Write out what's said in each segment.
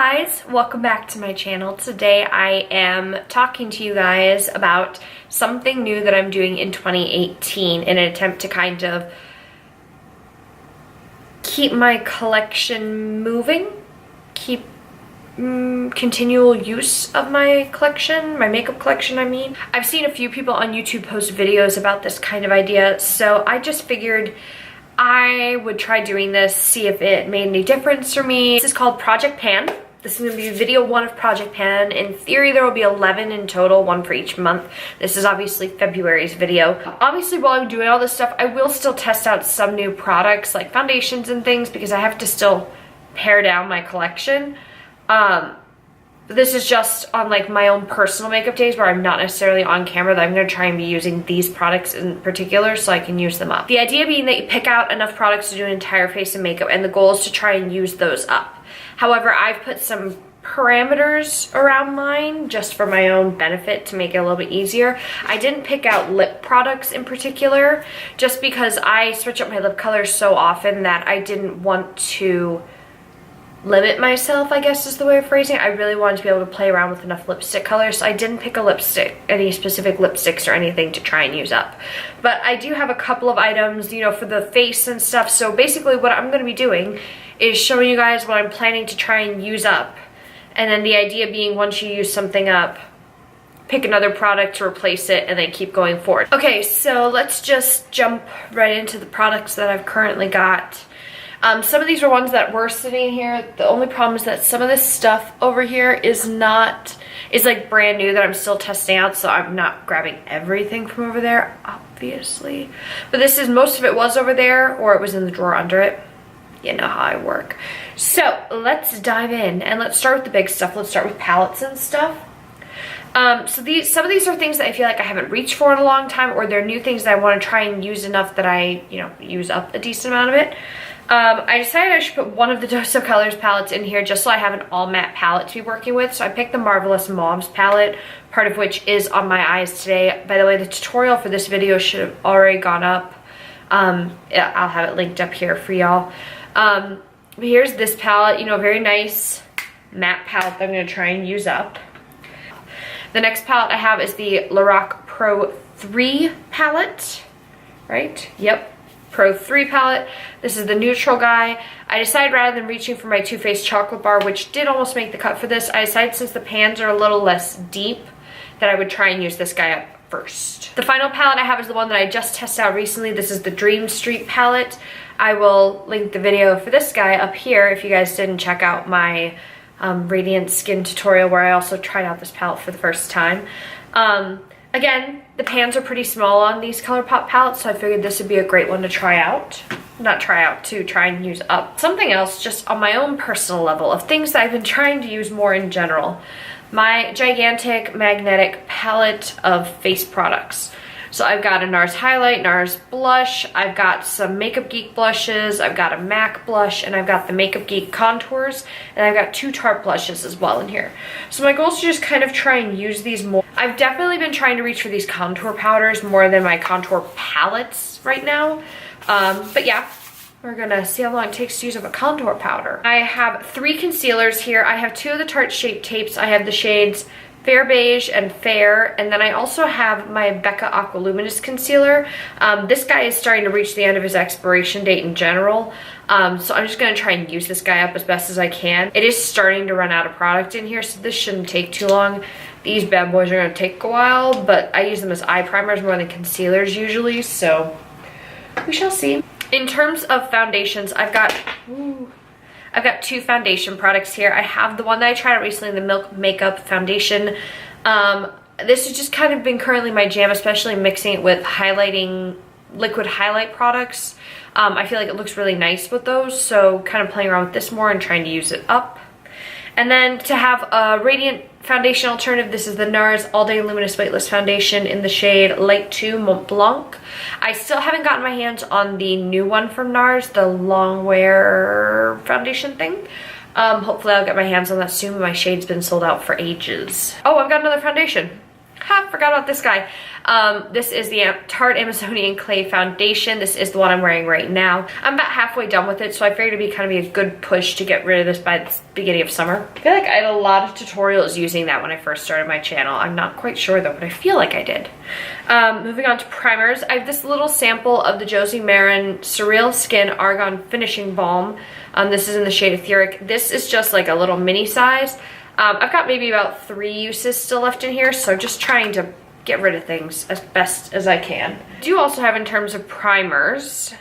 guys, welcome back to my channel. Today I am talking to you guys about something new that I'm doing in 2018 in an attempt to kind of keep my collection moving, keep continual use of my collection, my makeup collection I mean. I've seen a few people on YouTube post videos about this kind of idea, so I just figured I would try doing this, see if it made any difference for me. This is called Project Pan. This is going to be video 1 of Project Pan. In theory, there will be 11 in total, 1 for each month. This is obviously February's video. Obviously, while I'm doing all this stuff, I will still test out some new products like foundations and things because I have to still pare down my collection. This is just on like my own personal makeup days where I'm not necessarily on camera that I'm going to try and be using these products in particular so I can use them up. The idea being that you pick out enough products to do an entire face of makeup and the goal is to try and use those up. However, I've put some parameters around mine just for my own benefit to make it a little bit easier. I didn't pick out lip products in particular just because I switch up my lip colors so often that I didn't want to limit myself, I guess is the way of phrasing it. I really wanted to be able to play around with enough lipstick colors, so I didn't pick a lipstick, any specific lipsticks or anything to try and use up. But I do have a couple of items, you know, for the face and stuff, so basically what I'm going to be doing is showing you guys what I'm planning to try and use up. And then the idea being once you use something up, pick another product to replace it and then keep going forward. Okay, so let's just jump right into the products that I've currently got. Some of these are ones that were sitting here. The only problem is that some of this stuff over here is like brand new that I'm still testing out, so I'm not grabbing everything from over there, obviously. But most of it was over there, or it was in the drawer under it. You know how I work. So let's dive in and let's start with the big stuff. Let's start with palettes and stuff. So some of these are things that I feel like I haven't reached for in a long time, or they're new things that I want to try and use enough that I, you know, use up a decent amount of it. I decided I should put one of the Dose of Colors palettes in here just so I have an all matte palette to be working with. So I picked the Marvelous Mauves palette, part of which is on my eyes today. By the way, the tutorial for this video should have already gone up. I'll have it linked up here for y'all. Here's this palette, you know, very nice matte palette that I'm going to try and use up. The next palette I have is the Lorac Pro 3 palette, right? Yep. Pro 3 palette. This is the neutral guy. I decided rather than reaching for my Too Faced chocolate bar, which did almost make the cut for this, I decided since the pans are a little less deep that I would try and use this guy up first. The final palette I have is the one that I just tested out recently. This is the Dream Street palette. I will link the video for this guy up here if you guys didn't check out my Radiant Skin tutorial where I also tried out this palette for the first time. Again, the pans are pretty small on these ColourPop palettes, so I figured this would be a great one to try out. To try and use up. Something else, just on my own personal level, of things that I've been trying to use more in general. My gigantic magnetic palette of face products. So I've got a NARS highlight, NARS blush, I've got some Makeup Geek blushes, I've got a MAC blush, and I've got the Makeup Geek contours, and I've got 2 Tarte blushes as well in here. So my goal is to just kind of try and use these more. I've definitely been trying to reach for these contour powders more than my contour palettes right now. But yeah, we're gonna see how long it takes to use up a contour powder. I have 3 concealers here. I have 2 of the Tarte Shape Tapes. I have the shades Fair Beige and Fair, and then I also have my Becca Aqua Luminous concealer. This guy is starting to reach the end of his expiration date in general, so I'm just going to try and use this guy up as best as I can. It is starting to run out of product in here, so this shouldn't take too long. These bad boys are going to take a while, but I use them as eye primers more than concealers usually, so we shall see. In terms of foundations, I've got 2 foundation products here. I have the one that I tried out recently, the Milk Makeup Foundation. This has just kind of been currently my jam, especially mixing it with liquid highlight products. I feel like it looks really nice with those, so kind of playing around with this more and trying to use it up. And then to have a radiant foundation alternative, this is the NARS All Day Luminous Weightless Foundation in the shade Light 2 Mont Blanc. I still haven't gotten my hands on the new one from NARS, the long wear foundation thing. Hopefully I'll get my hands on that soon. My shade's been sold out for ages. Oh, I've got another foundation. ha, forgot about this guy. This is the Tarte Amazonian Clay Foundation. This is the one I'm wearing right now. I'm about halfway done with it, so I figured it'd be kind of a good push to get rid of this by the beginning of summer. I feel like I had a lot of tutorials using that when I first started my channel. I'm not quite sure though, but I feel like I did. Moving on to primers, I have this little sample of the Josie Maran Surreal Skin Argan Finishing Balm. This is in the shade Etheric. This is just like a little mini size. I've got maybe about 3 uses still left in here, so just trying to get rid of things as best as I can. I do also have, in terms of primers,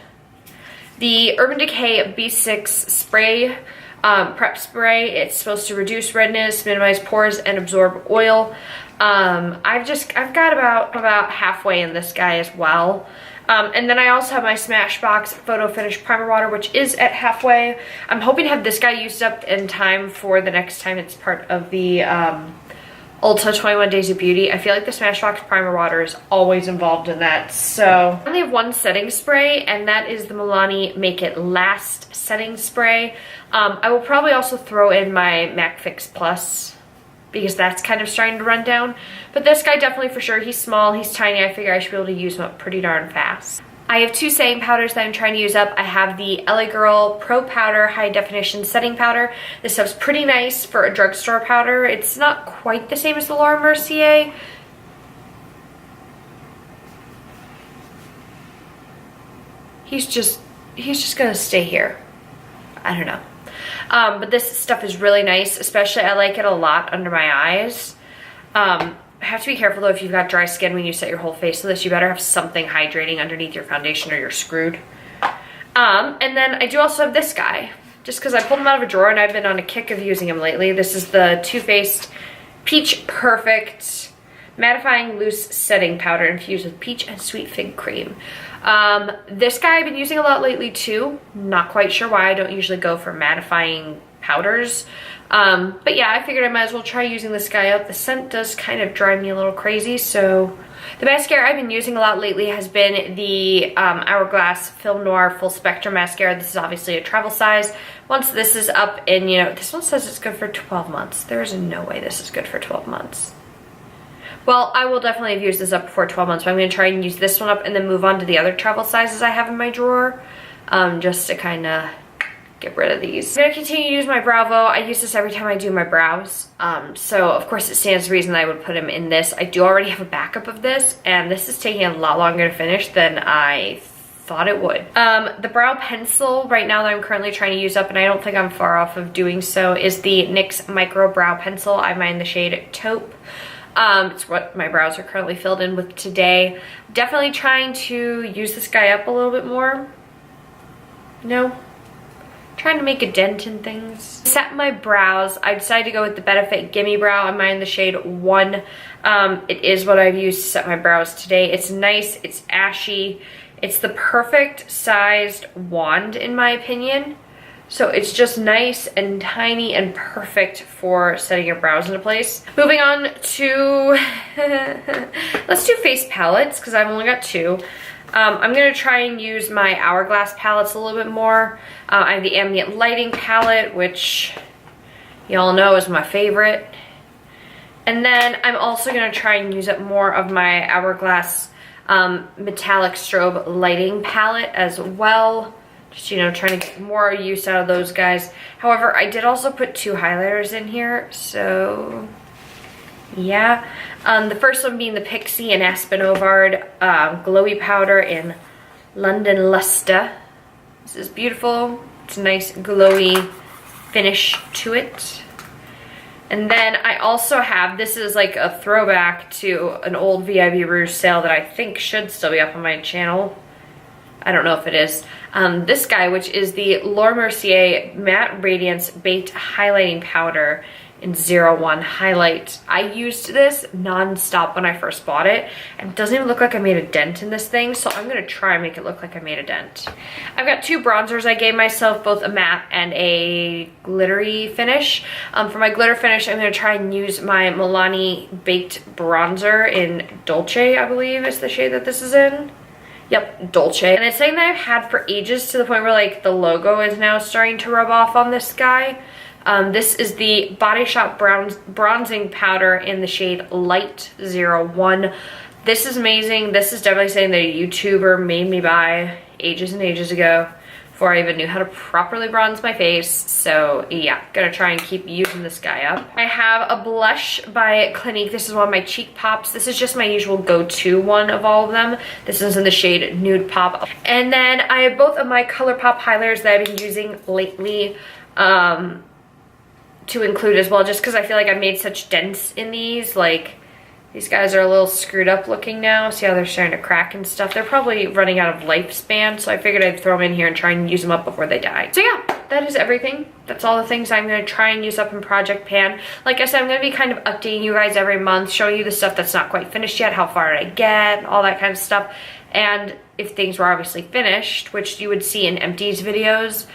the Urban Decay B6 spray, prep spray. It's supposed to reduce redness, minimize pores, and absorb oil. I've got about halfway in this guy as well. And then I also have my Smashbox Photo Finish Primer Water, which is at halfway. I'm hoping to have this guy used up in time for the next time it's part of the Ulta 21 Days of Beauty. I feel like the Smashbox Primer Water is always involved in that. So I only have one setting spray, and that is the Milani Make It Last setting spray. I will probably also throw in my MAC Fix Plus, because that's kind of starting to run down. But this guy definitely for sure, he's small, he's tiny. I figure I should be able to use him up pretty darn fast. I have 2 setting powders that I'm trying to use up. I have the LA Girl Pro Powder High Definition Setting Powder. This stuff's pretty nice for a drugstore powder. It's not quite the same as the Laura Mercier. He's just gonna stay here. I don't know. But this stuff is really nice, especially I like it a lot under my eyes. I have to be careful though if you've got dry skin when you set your whole face with this. You better have something hydrating underneath your foundation or you're screwed. And then I do also have this guy, just because I pulled him out of a drawer and I've been on a kick of using him lately. This is the Too Faced Peach Perfect Mattifying Loose Setting Powder infused with peach and sweet fig cream. This guy I've been using a lot lately too. Not quite sure why. I don't usually go for mattifying powders. But yeah, I figured I might as well try using this guy up. The scent does kind of drive me a little crazy, so. The mascara I've been using a lot lately has been the Hourglass Film Noir Full Spectrum Mascara. This is obviously a travel size. Once this is up in, you know, this one says it's good for 12 months. There is no way this is good for 12 months. Well, I will definitely have used this up before 12 months, but I'm going to try and use this one up and then move on to the other travel sizes I have in my drawer, just to kind of get rid of these. I'm going to continue to use my Browvo. I use this every time I do my brows, so of course it stands to reason that I would put them in this. I do already have a backup of this, and this is taking a lot longer to finish than I thought it would. The brow pencil right now that I'm currently trying to use up, and I don't think I'm far off of doing so, is the NYX Micro Brow Pencil. I have mine in the shade Taupe. It's what my brows are currently filled in with today. Definitely trying to use this guy up a little bit more. No. Trying to make a dent in things. Set my brows. I decided to go with the Benefit Gimme Brow. I'm in the shade 1. It is what I've used to set my brows today. It's nice. It's ashy. It's the perfect sized wand in my opinion. So it's just nice and tiny and perfect for setting your brows into place. Moving on to, let's do face palettes because I've only got 2. I'm going to try and use my Hourglass palettes a little bit more. I have the Ambient Lighting palette, which y'all know is my favorite. And then I'm also going to try and use up more of my Hourglass Metallic Strobe Lighting palette as well. Just, you know, trying to get more use out of those guys. However, I did also put 2 highlighters in here, so yeah. The first one being the Pixi and Aspen Ovard Glowy Powder in London Luster. This is beautiful. It's a nice glowy finish to it. And then I also have, this is like a throwback to an old VIB Rouge sale that I think should still be up on my channel. I don't know if it is. This guy, which is the Laura Mercier Matte Radiance Baked Highlighting Powder in 01 Highlight. I used this non-stop when I first bought it, and it doesn't even look like I made a dent in this thing, so I'm gonna try and make it look like I made a dent. I've got 2 bronzers I gave myself, both a matte and a glittery finish. For my glitter finish, I'm gonna try and use my Milani Baked Bronzer in Dolce, I believe is the shade that this is in. Yep, Dolce. And it's something that I've had for ages, to the point where like the logo is now starting to rub off on this guy. This is the Body Shop bronzing powder in the shade Light 01. This is amazing. This is definitely something that a YouTuber made me buy ages and ages ago before I even knew how to properly bronze my face. So yeah, gonna try and keep using this guy up. I have a blush by Clinique. This is one of my cheek pops. This is just my usual go-to one of all of them. This is in the shade Nude Pop. And then I have both of my ColourPop highlighters that I've been using lately to include as well, just because I feel like I made such dents in these. Like, these guys are a little screwed up looking now. See how they're starting to crack and stuff? They're probably running out of lifespan, so I figured I'd throw them in here and try and use them up before they die. So yeah, that is everything. That's all the things I'm going to try and use up in Project Pan. Like I said, I'm going to be kind of updating you guys every month, showing you the stuff that's not quite finished yet, how far did I get, all that kind of stuff. And if things were obviously finished, which you would see in empties videos,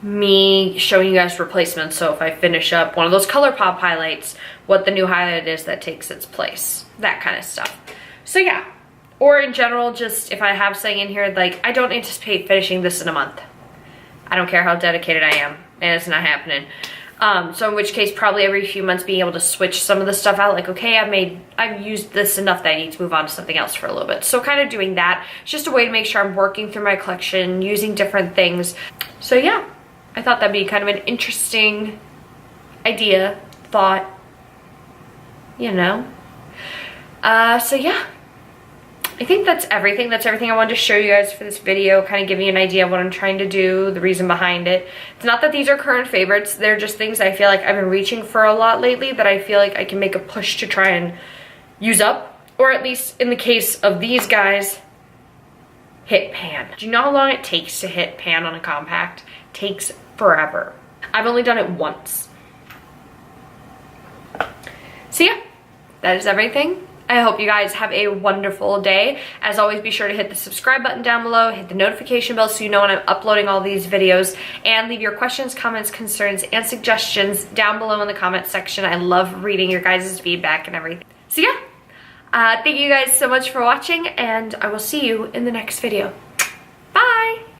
me showing you guys replacements. So if I finish up one of those ColourPop highlights, what the new highlight is that takes its place, that kind of stuff. So yeah, or in general, just if I have something in here, like I don't anticipate finishing this in a month. I don't care how dedicated I am, and it's not happening. So in which case, probably every few months being able to switch some of the stuff out, like, okay, I've used this enough that I need to move on to something else for a little bit. So kind of doing that, it's just a way to make sure I'm working through my collection, using different things. So yeah, I thought that'd be kind of an interesting idea, thought, you know. So yeah, I think that's everything. That's everything I wanted to show you guys for this video, kind of giving you an idea of what I'm trying to do, the reason behind it. It's not that these are current favorites. They're just things I feel like I've been reaching for a lot lately that I feel like I can make a push to try and use up, or at least in the case of these guys, hit pan. Do you know how long it takes to hit pan on a compact? It takes forever. I've only done it once. So yeah, that is everything. I hope you guys have a wonderful day. As always, be sure to hit the subscribe button down below, hit the notification bell so you know when I'm uploading all these videos, and leave your questions, comments, concerns, and suggestions down below in the comment section. I love reading your guys' feedback and everything. So yeah, thank you guys so much for watching, and I will see you in the next video. Bye!